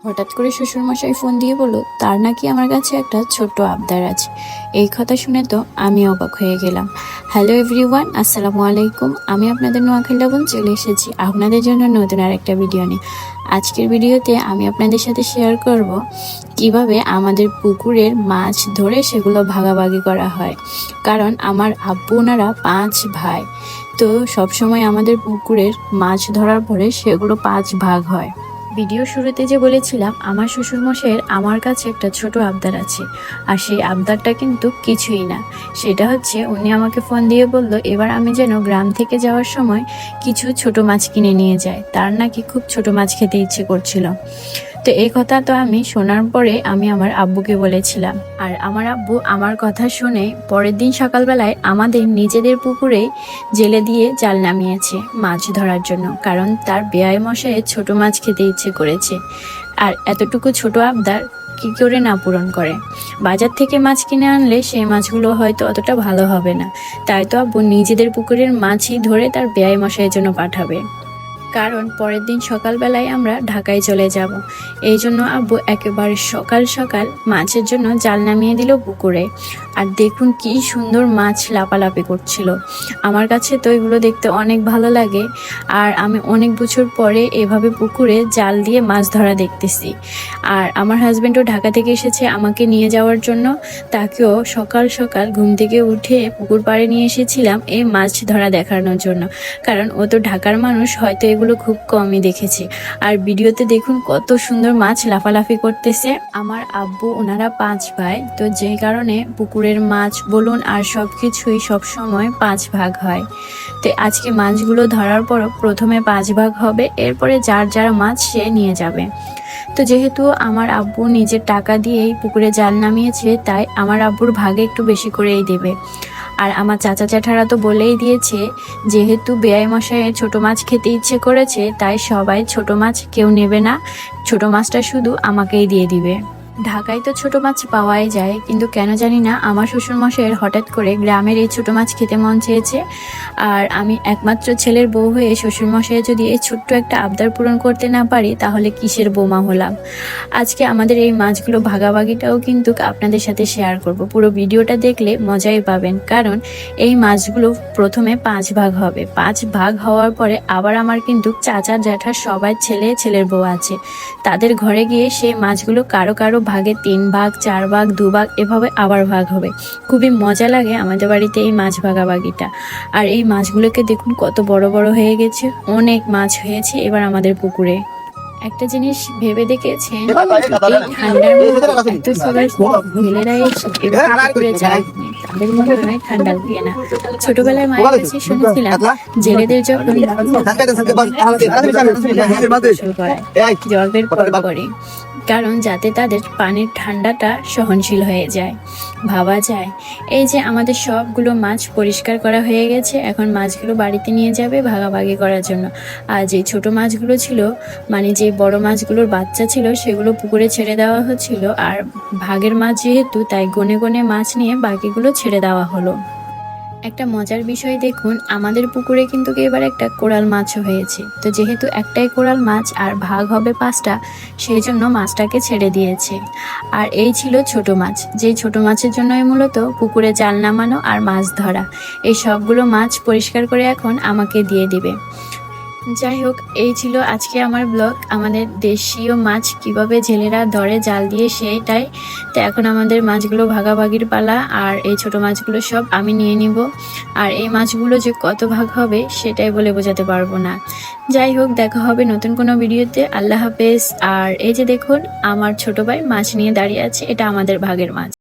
হঠাৎ করে শ্বশুরমশাই ফোন দিয়ে বলল তার নাকি আমার কাছে একটা ছোট্ট আবদার আছে। এই কথা শুনে তো আমি অবাক হয়ে গেলাম। হ্যালো এভরিওয়ান, আসসালামু আলাইকুম। আমি আপনাদের নোয়াখালী লবণ চলে এসেছি আপনাদের জন্য নতুন আর একটা ভিডিও নিয়ে। আজকের ভিডিওতে আমি আপনাদের সাথে শেয়ার করব কিভাবে আমাদের পুকুরের মাছ ধরে সেগুলো ভাগাভাগি করা হয়। কারণ আমার আব্বু ওনারা 5 ভাই, তো সবসময় আমাদের পুকুরের মাছ ধরার পরে সেগুলো 5 ভাগ হয়। ভিডিও শুরুতে যে বলেছিলাম আমার শ্বশুরমশাইয়ের আমার কাছে একটা ছোট আবদার আছে, আর সেই আবদারটা কিন্তু কিছুই না। সেটা হচ্ছে উনি আমাকে ফোন দিয়ে বলল এবার আমি যেন গ্রাম থেকে যাওয়ার সময় কিছু ছোট মাছ কিনে নিয়ে যাই। তার নাকি খুব ছোট মাছ খেতে ইচ্ছে করছিল। তো এই কথা তো আমি শোনার পরে আমি আমার আব্বুকে বলেছিলাম, আর আমার আব্বু আমার কথা শুনে পরের দিন সকালবেলায় আমাদের নিজেদের পুকুরেই জেলে দিয়ে জাল নামিয়েছে মাছ ধরার জন্য। কারণ তার বেয়াই মশাইয়ের ছোট মাছ খেতে ইচ্ছে করেছে, আর এতটুকু ছোট আবদার কি করে না পূরণ করে। বাজার থেকে মাছ কিনে আনলে সেই মাছগুলো হয়তো অতটা ভালো হবে না, তাই তো আব্বু নিজেদের পুকুরের মাছই ধরে তার বেয়াই মশাইয়ের জন্য পাঠাবে। কারণ পরের দিন সকালবেলায় আমরা ঢাকায় চলে যাব। এই জন্য আব্বু একেবারে সকাল সকাল মাছের জন্য জাল নামিয়ে দিল পুকুরে। আর দেখুন কি সুন্দর মাছ লাপালাপি করছিল। আমার কাছে তো এগুলো দেখতে অনেক ভালো লাগে, আর আমি অনেক বছর পরে এভাবে পুকুরে জাল দিয়ে মাছ ধরা দেখতেছি। আর আমার হাজব্যান্ডও ঢাকা থেকে এসেছে আমাকে নিয়ে যাওয়ার জন্য। তাকেও সকাল সকাল ঘুম থেকে উঠে পুকুর পাড়ে নিয়ে এসেছিলাম এই মাছ ধরা দেখানোর জন্য। কারণ ও তো ঢাকার মানুষ, হয়তো এগুলো খুব কমই দেখেছে। আর ভিডিওতে দেখুন কত সুন্দর মাছ লাফালাফি করতেছে। আমার আব্বু ওনারা 5 ভাই, তো যেই কারণে পুকুরের মাছ বলুন আর সবকিছুই সবসময় 5 ভাগ হয়। তো আজকে মাছগুলো ধরার পর প্রথমে 5 ভাগ হবে, এরপরে যার যার মাছ সে নিয়ে যাবে। তো যেহেতু আমার আব্বু নিজের টাকা দিয়েই পুকুরে জাল নামিয়েছে, তাই আমার আব্বুর ভাগে একটু বেশি করেই দেবে। আর আমার চাচা জ্যাঠারা তো বলেই দিয়েছে যেহেতু বেয়াই মশাইয়ের ছোট মাছ খেতে ইচ্ছে করেছে, তাই সবাই ছোট মাছ কেউ নেবে না, ছোট মাছটা শুধু আমাকেই দিয়ে দিবে। ঢাকায় তো ছোট মাছ পাওয়াই যায়, কিন্তু কেন জানি না আমার শ্বশুরমশাইয়ের হঠাৎ করে গ্রামের এই ছোট মাছ খেতে মন চেয়েছে। আর আমি একমাত্র ছেলের বউ হয়ে শ্বশুরমশাইয়ের যদি এই ছোট্ট একটা আবদার পূরণ করতে না পারি, তাহলে কিসের বৌমা হলাম। আজকে আমাদের এই মাছগুলো ভাগাভাগিটাও কিন্তু আপনাদের সাথে শেয়ার করব। পুরো ভিডিওটা দেখলে মজাই পাবেন, কারণ এই মাছগুলো প্রথমে 5 ভাগ হবে। 5 ভাগ হওয়ার পরে আবার আমার কিন্তু চাচা জ্যাঠা সবাই ছেলের বউ আছে, তাদের ঘরে গিয়ে সেই মাছগুলো কারো কারো ভাগে 3 ভাগ 4 ভাগ 2 ভাগ এভাবে আবার ভাগ হবে। খুবই মজা লাগে আমাদের বাড়িতে এই মাছ ভাগাভাগিটা। আর এই মাছগুলোকে দেখুন কত বড় বড় হয়ে গেছে, অনেক মাছ হয়েছে এবার আমাদের পুকুরে। একটা জিনিস ভেবে দেখেছেন, এই ঠান্ডার মধ্যে এত সবাই ছেলেরা এসে এবার পুকুরে যায়, তাদের মনে হয় ঠান্ডা লাগে না। ছোটবেলায় মায়ের কাছে শুনেছিলাম জেলেদের যখন জলের পর করে, কারণ যাতে তাদের পানির ঠান্ডাটা সহনশীল হয়ে যায়। ভাবা যায়। এই যে আমাদের সবগুলো মাছ পরিষ্কার করা হয়ে গেছে, এখন মাছগুলো বাড়িতে নিয়ে যাবে ভাগাভাগি করার জন্য। আর যে ছোট মাছগুলো ছিল, মানে যে বড় মাছগুলোর বাচ্চা ছিল, সেগুলো পুকুরে ছেড়ে দেওয়া হচ্ছিল। আর ভাগের মাছ যেহেতু, তাই গনে গনে মাছ নিয়ে বাকিগুলো ছেড়ে দেওয়া হলো। একটা মজার বিষয় দেখুন, আমাদের পুকুরে কিন্তু এবার একটা কোরাল মাছও হয়েছে। তো যেহেতু একটাই কোরাল মাছ আর ভাগ হবে 5টা, সেই জন্য মাছটাকে ছেড়ে দিয়েছে। আর এই ছিল ছোট মাছ, যেই ছোট মাছের জন্যই মূলত পুকুরে জাল নামানো আর মাছ ধরা। এই সবগুলো মাছ পরিষ্কার করে এখন আমাকে দিয়ে দিবে। যাই হোক, এই ছিল আজকে আমার ব্লগ। আমাদের দেশীয় মাছ কিভাবে জেলেরা ধরে জাল দিয়ে, সেইটাই। তো এখন আমাদের মাছগুলো ভাগাভাগির পালা, আর এই ছোট মাছগুলো সব আমি নিয়ে নিব। আর এই মাছগুলো যে কত ভাগ হবে সেটাই বলে বোঝাতে পারবো না। যাই হোক, দেখা হবে নতুন কোনো ভিডিওতে। আল্লাহ হাফেজ। আর এই যে দেখুন আমার ছোট ভাই মাছ নিয়ে দাঁড়িয়ে আছে, এটা আমাদের ভাগের মাছ।